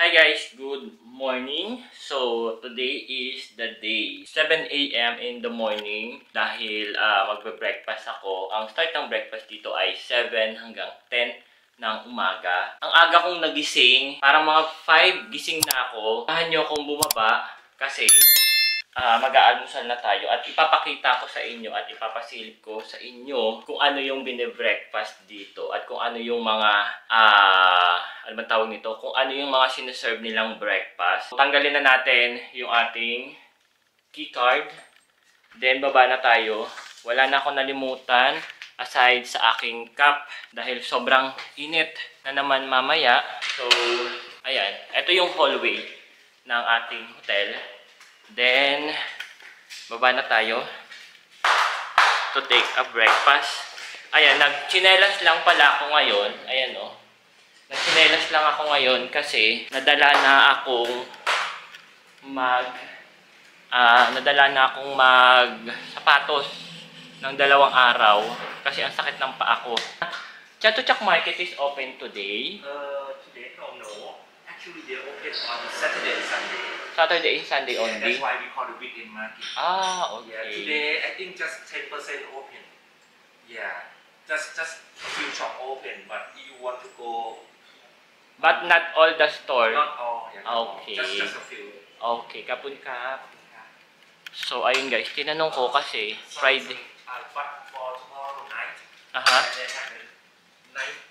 Hi guys, good morning. So, today is the day. 7 a.m. in the morning dahil magbe-breakfast ako. Ang start ng breakfast dito ay 7 hanggang 10 ng umaga. Ang aga kong nagising, parang mga 5 gising na ako. Tahan nyo akong bumaba kasi mag-aalmusal na tayo at ipapakita ko sa inyo at ipapasilip ko sa inyo kung ano yung bine-breakfast dito at kung ano yung mga ano man tawag nito, kung ano yung mga sineserve nilang breakfast. Tanggalin na natin yung ating keycard, then baba na tayo. Wala na akong nalimutan aside sa aking cup dahil sobrang init na naman mamaya. So ayan, ito yung hallway ng ating hotel. Then, baba na tayo to take a breakfast. Ayan, nagchinelas lang pala ako ngayon. Ayan o. Nagchinelas lang ako ngayon kasi nadala na akong sapatos ng 2 araw kasi ang sakit ng paa ko. Chatuchak Market is open today. Today? No. Actually, they're open on Saturday and Sunday. Saturday and Sunday only? That's why we call the weekend market. Okay. Yeah, today, I think just 10% open. Yeah, just a few shops open, but you want to go... But not all the store? Not all. Yeah, Okay. Just a few. Okay, kapun kap. So, ayun guys, tinanong ko kasi Friday. But for tomorrow night, they have the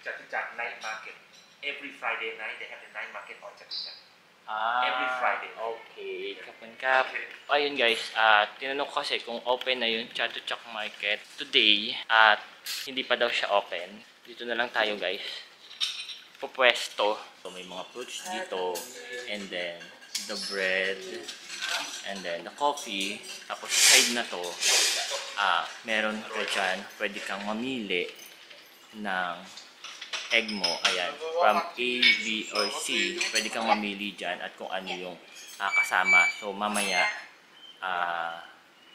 Chatuchak night market. Every Friday night, they have the night market on Chatuchak. Every Friday. Okay, kapun kap. Ayun guys, tinanong ko kasi kung open na yun, Chatuchak Market today at hindi pa daw siya open. Dito na lang tayo guys. Pupwesto. So, may mga fruits dito and then the bread and then the coffee. Tapos side na to, meron ka dyan, pwede kang mamili ng egg mo. Ayan, from A, B, or C, pwede kang mamili dyan at kung ano yung kasama. So, mamaya,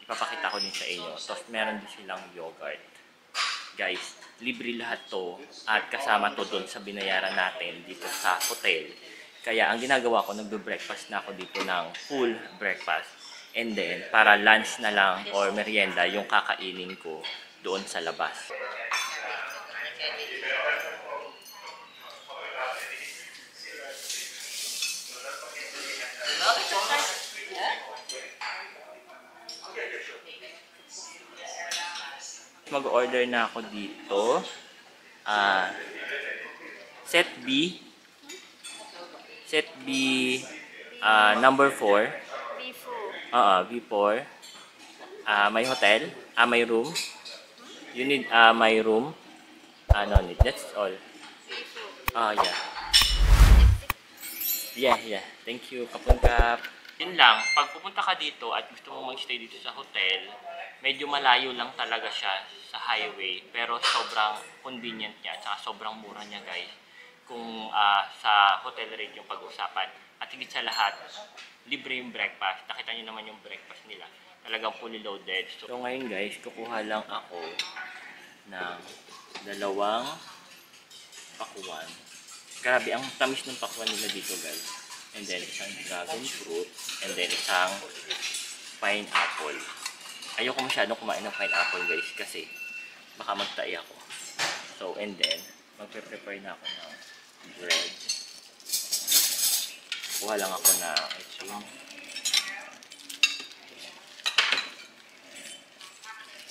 ipapakita ko din sa inyo. Tapos, meron din silang yogurt. Guys, libre lahat to at kasama to dun sa binayaran natin dito sa hotel. Kaya, ang ginagawa ko, nagbe-breakfast na ako dito ng full breakfast. And then, para lunch na lang or merienda yung kakainin ko doon sa labas. Mag-order na ako dito. Set B. Set B number 4. V4. May hotel. May room. You need my room. No need. That's all. Yeah. Thank you, kapun kap. Yun lang, pag pupunta ka dito at gusto mong mag-stay dito sa hotel, medyo malayo lang talaga siya sa highway, pero sobrang convenient niya, at sobrang mura niya guys, kung sa hotel rate yung pag-usapan. At higit sa lahat, libre yung breakfast. Nakita niyo naman yung breakfast nila. Talagang fully loaded. So ngayon guys, kukuha lang ako ng 2 pakuan. Grabe, ang tamis ng pakuan nila dito guys. And then isang dragon fruit. And then isang pineapple. Ayoko masyadong kumain ng pineapple guys kasi baka magtae ako. So and then magpe-prepare na ako ng bread. Kuha lang ako na ice-cream.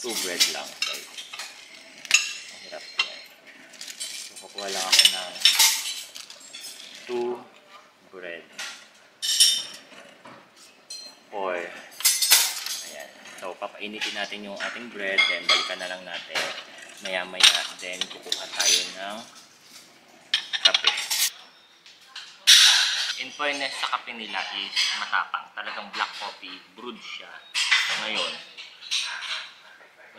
2 bread lang guys. Ang hirap yan. So kukuha lang ako ng 2 bread. 4. Ayan. So, papainitin natin yung ating bread. Then, balikan na lang natin. Maya-maya. Then, kukuha tayo ng kape. In fairness, sa kape nila is matapang. Talagang black coffee. Brewed siya. Ngayon,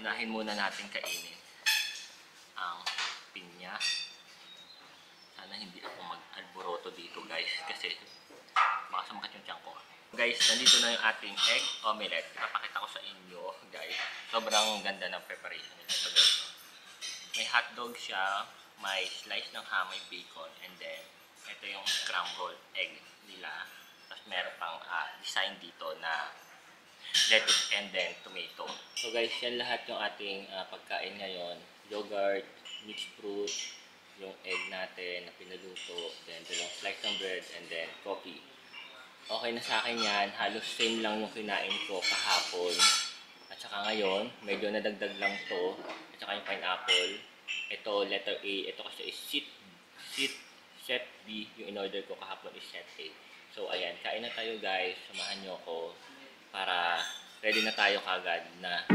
unahin muna natin kainin ang pinya. Sana hindi ako mag-alboroto dito guys kasi baka sumakit yung tiyan ko. Guys, nandito na yung ating egg omelette. Ipapakita ko sa inyo guys. Sobrang ganda ng preparation nila. So, may hotdog siya, may slice ng ham, may bacon, and then Ito yung scrambled egg nila. Tapos meron pang design dito na lettuce and then tomato. So guys, yan lahat yung ating pagkain ngayon. Yogurt, mixed fruit, yung egg natin na pinaluto, then dalawang slice ng bread, and then coffee. Okay na sa akin yan. Halos same lang yung kinain ko kahapon. At saka ngayon, medyo nadagdag lang to. At saka yung pineapple. Ito, letter A. Ito kasi is set B. Yung in-order ko kahapon is set A. So, ayan. Kain na tayo guys. Samahan nyo ako para ready na tayo kagad na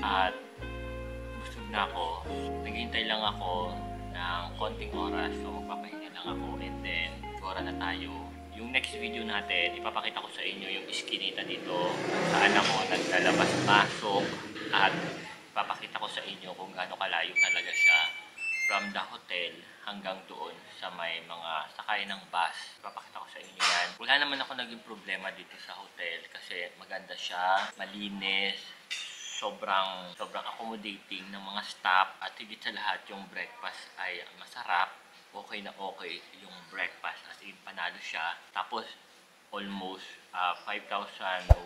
at busog na ako. Naghihintay lang ako ng konting oras, so magpapahinga lang ako, and then oras na tayo. Yung next video natin, ipapakita ko sa inyo yung iskinita dito saan ako naglalabas-pasok, at ipapakita ko sa inyo kung gaano kalayo talaga siya from the hotel hanggang doon sa may mga sakay ng bus. Ipapakita ko sa inyo yan. Wala naman ako naging problema dito sa hotel kasi maganda siya, malinis, sobrang accommodating ng mga staff, at higit sa lahat yung breakfast ay masarap. Okay na okay yung breakfast, as in panalo siya. Tapos almost 5,100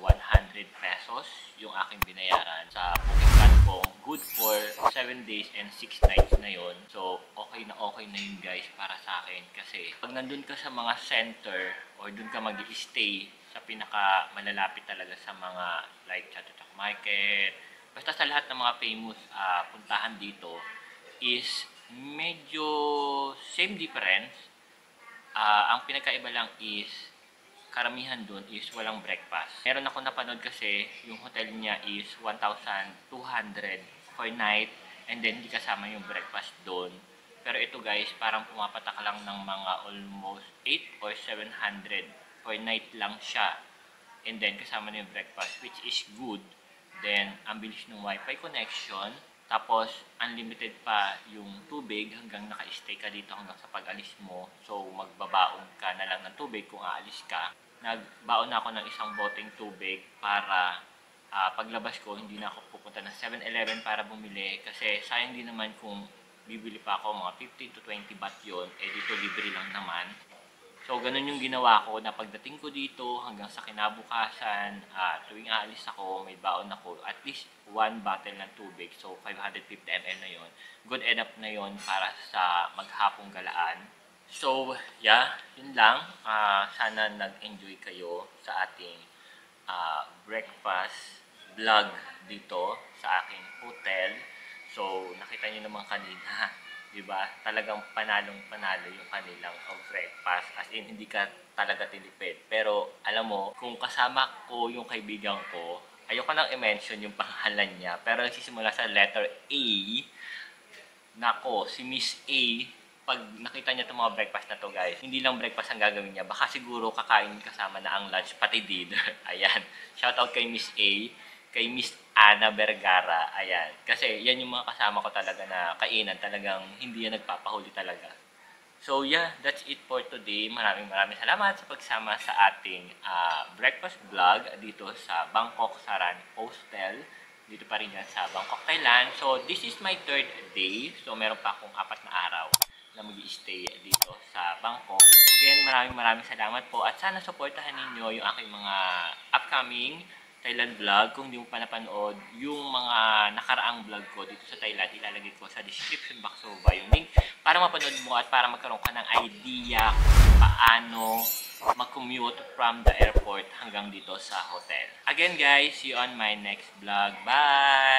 pesos yung aking binayaran sa booking platform. Good for 7 days and 6 nights na yon. So okay na yun guys para sa akin, kasi pag nandun ka sa mga center or dun ka mag-i-stay sa pinaka malalapit talaga sa mga like Chatuchak Market, basta sa lahat ng mga famous puntahan dito, is medyo same difference. Ang pinagkaiba lang is karamihan doon is walang breakfast. Meron ako napanood kasi yung hotel niya is 1,200 for night, and then hindi kasama yung breakfast doon. Pero ito guys, parang pumapatak lang ng mga almost 8 or 700 for night lang siya. And then kasama na yung breakfast, which is good. Then, ang bilis ng wifi connection. Tapos, unlimited pa yung tubig hanggang naka-stay ka dito hanggang sa pag-alis mo. So, magbabaon ka na lang ng tubig kung aalis ka. Nagbaon na ako ng isang boteng tubig para paglabas ko, hindi na ako pupunta ng 7-Eleven para bumili. Kasi sayang din naman kung bibili pa ako, mga 15 to 20 baht yun. Eh, dito libre lang naman. So, ganun yung ginawa ko na pagdating ko dito hanggang sa kinabukasan, tuwing aalis ako, may baon ako, at least 1 bottle ng tubig. So, 550 ml na yon. Good enough na yon para sa maghapong galaan. So, yeah, yun lang. Sana nag-enjoy kayo sa ating breakfast vlog dito sa aking hotel. So, nakita nyo naman kanina, diba? Talagang panalong-panalo yung kanilang breakfast. As in, hindi ka talaga tinipid. Pero, alam mo, kung kasama ko yung kaibigan ko, ayoko nang i-mention yung pangalan niya. Pero nagsisimula sa letter A. Nako, si Miss A, pag nakita niya itong mga breakfast na to guys, hindi lang breakfast ang gagawin niya. Baka siguro kakain kasama na ang lunch, pati dinner. Ayan. Shoutout kay Miss A, kay Miss Ana Vergara. Ayan. Kasi yan yung mga kasama ko talaga na kainan. Talagang hindi yan nagpapahuli talaga. So yeah, that's it for today. Maraming salamat sa pagsama sa ating breakfast vlog dito sa Bangkok Saran Hostel. Dito pa rin yan sa Bangkok, Thailand. So this is my 3rd day. So meron pa akong 4 na araw na mag-i-stay dito sa Bangkok. Again, maraming salamat po. At sana supportahan ninyo yung aking mga upcoming Thailand vlog. Kung di mo pa napanood yung mga nakaraang vlog ko dito sa Thailand, ilalagay ko sa description box so ba yung link para mapanood mo at para magkaroon ka ng idea kung paano mag-commute from the airport hanggang dito sa hotel. Again guys, see you on my next vlog. Bye!